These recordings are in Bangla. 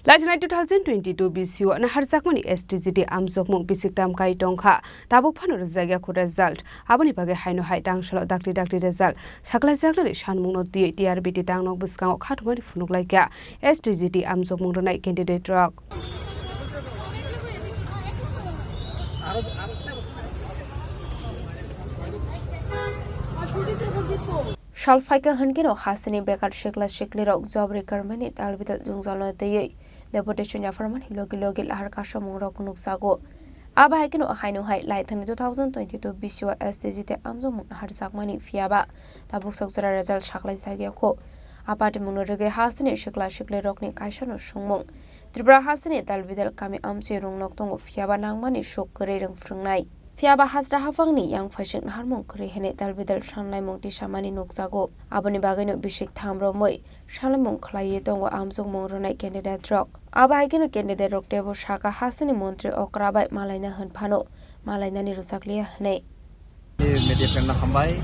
Lajnai 2022 BCU na harjakmani STGD amjokmung bisiktam kai tongkha tabuk phanur jagya khu result aboni bage haino hai tangshalo dakti result saklai jaglari shanmung no di TRBT tangnok buskang khathmani funuklai kya STGD amjokmung ronai candidate rok Shalfaika Hankino Hasani Bekar Shekla Sheklirok job requirement albita Jungzalna Teye deputation Yafarman Logi Lahar Kasha Murok Nuksago Aba Hakino Haino Hai Lighten 2022 BCU STGT Amzom Harzakmani Fiaba Tabuk Soxera result Shakla Sagiako Apart Munurege Hasani Shekla Sheklirokni Kaishano Shumung Tribra Hasani Dalvidel Kami Amsi Rung Noktong of Fiaba Nangmani Shok Kereng Frungnai Fiaba Hasra Hafangni yang fashion harmon krehene dalbidal shanlai mongti shamani nokjago aboni bagano bishik thamro moi shalamong khlaiye tongo amjong mongronai candidate rok abaigeno candidate rok tebo shaka hasani montri okrabai malaina hanphano malaina ni rusakliya hne media friend na hambai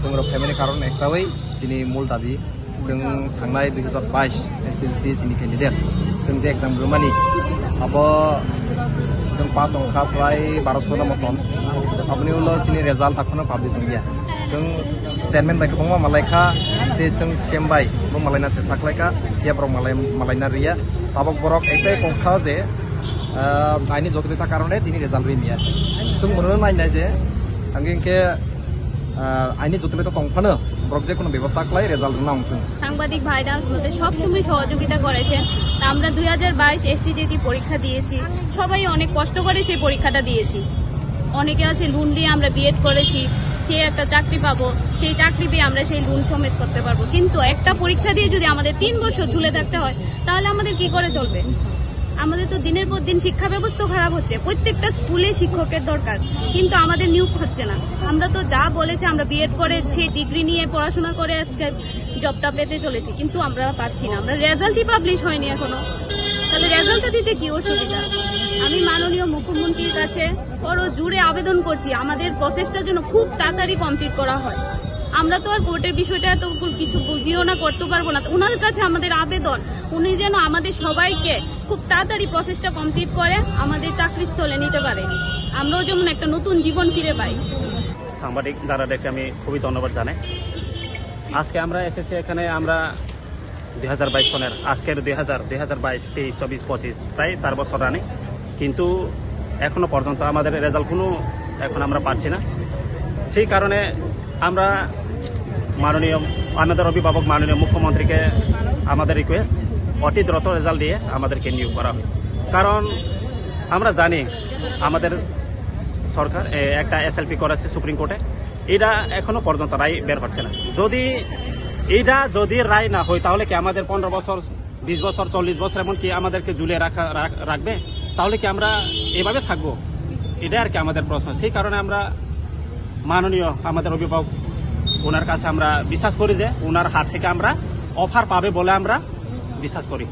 songrok family karon ektawai sini mul dabi जों थांनाय 2022 SSD sini candidate जों जे exam rumani abo जों पास अंखा प्राय 1200 na moton abni ulo sini result takhono publish hoya जों chairman bai kobangma malaika te जों sembai bo malaina se saklaika ya borok malaina riya tabok borok ektai kongsa je aini jotrita karone tini result riya जों mono nainai je angengke আইনি জটিলতা তংফানো ব্রক যে কোনো ব্যবস্থা কলাই রেজাল্ট নাম সাংবাদিক ভাইরা আমাদের সব সময় সহযোগিতা করেছেন আমরা 2022 এসটিজিটি পরীক্ষা দিয়েছি সবাই অনেক কষ্ট করে সেই পরীক্ষাটা দিয়েছি অনেকে আছে লোন নিয়ে আমরা বিএড করেছি সে একটা চাকরি পাবো সেই চাকরি পেয়ে আমরা সেই লোন সমেত করতে পারবো কিন্তু একটা পরীক্ষা দিয়ে যদি আমাদের 3 বছর ঝুলে থাকতে হয় তাহলে আমাদের কি করে চলবে আমাদের তো দিনের পর দিন শিক্ষা ব্যবস্থা খারাপ হচ্ছে প্রত্যেকটা স্কুলে শিক্ষকের দরকার কিন্তু আমাদের নিয়োগ হচ্ছে না আমরা তো যা বলেছে আমরা বিএড করে সেই ডিগ্রি নিয়ে পড়াশোনা করে আজকে জবটা পেতে চলেছি কিন্তু আমরা পাচ্ছি না আমরা রেজাল্টই পাবলিশ হয়নি এখনো তাহলে রেজাল্টটা দিতে কি অসুবিধা আমি মাননীয় মুখ্যমন্ত্রীর কাছে বড় জোরে আবেদন করছি আমাদের প্রসেসটা যেন খুব তাড়াতাড়ি কমপ্লিট করা হয় আমরা তো আর কোর্টের বিষয়টা এত কিছু বুঝিও না করতে পারবো না ওনার কাছে আমাদের আবেদন উনি যেন আমাদের সবাইকে খুব তাড়াতাড়ি প্রসেসটা কমপ্লিট করে আমাদের চাকরিস্থলে নিতে পারে আমরাও যেমন একটা নতুন জীবন ফিরে পাই সাংবাদিক দাদাদেরকে আমি খুবই ধন্যবাদ জানাই আজকে আমরা এসেছি এখানে আমরা 2022 সনের আজকের 2022 23 24 25 প্রায় 4 বছর রানি কিন্তু এখনো পর্যন্ত আমাদের রেজাল্ট কোনো এখন আমরা পাচ্ছি না সেই কারণে আমরা মাননীয় আমাদের অভিভাবক মাননীয় মুখ্যমন্ত্রীকে আমাদের রিকোয়েস্ট অতি দ্রুত রেজাল্ট দিয়ে আমাদেরকে নিয়োগ করা হয় কারণ আমরা জানি আমাদের সরকার একটা এসএলপি করেছে সুপ্রিম কোর্টে এটা এখনো পর্যন্ত রায় বের হচ্ছে না যদি রায় না হয় তাহলে কি আমাদের 15 বছর 20 বছর 40 বছর এমনকি আমাদেরকে ঝুলিয়ে রাখবে তাহলে কি আমরা এভাবে থাকবো এটা আর কি আমাদের প্রশ্ন সেই কারণে আমরা মাননীয় আমাদের অভিভাবক ওনার কাছে আমরা বিশ্বাস করি যে ওনার হাত থেকে আমরা অফার পাবে বলে আমরা বিশ্বাস করি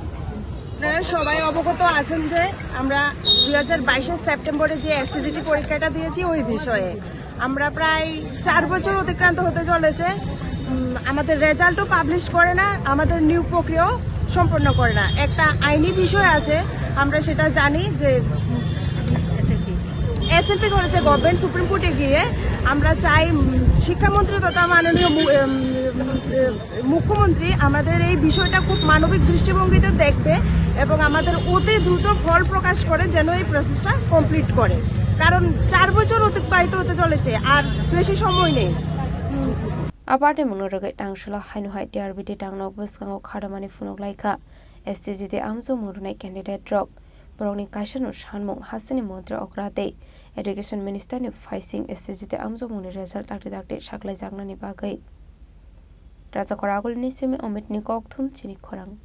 আপনারা সবাই অবগত আছেন যে আমরা 2022 সেপ্টেম্বরে যে এসটিজিটি পরীক্ষাটা দিয়েছি ওই বিষয়ে আমরা প্রায় 4 বছর অতিক্রান্ত হতে চলেছে আমাদের রেজাল্টও পাবলিশ করে না আমাদের নিয়োগ প্রক্রিয়াও সম্পন্ন করে না একটা আইনি বিষয় আছে আমরা সেটা জানি যে এসএলপি করেছে গভর্নমেন্ট সুপ্রিম কোর্টে গিয়ে আমরা চাই শিক্ষামন্ত্রী তথা মাননীয় মুখ্যমন্ত্রী আমাদের এই বিষয়টা খুব মানবিক দৃষ্টিভঙ্গিতে দেখবে এবং আমাদের অতি দ্রুত ফল প্রকাশ করে যেন এই প্রসেসটা কমপ্লিট করে কারণ 4 বছর অতিবাহিত হতে চলেছে আর বেশি সময় নেই Aparte Munoroge Tangshula Hainu Hai TRBT Tangnok Buskango Khadamani Funoglaika STGT Amzo Murunai candidate drop Brownie Kashanu Shanmung Hasani Montra Okrate Education Minister ni Faising STGT Amzo Muni result Dakti Shaklai Jagnani Bagai Raja Koragul Nisimi Omit Nikok Thum Chini Korang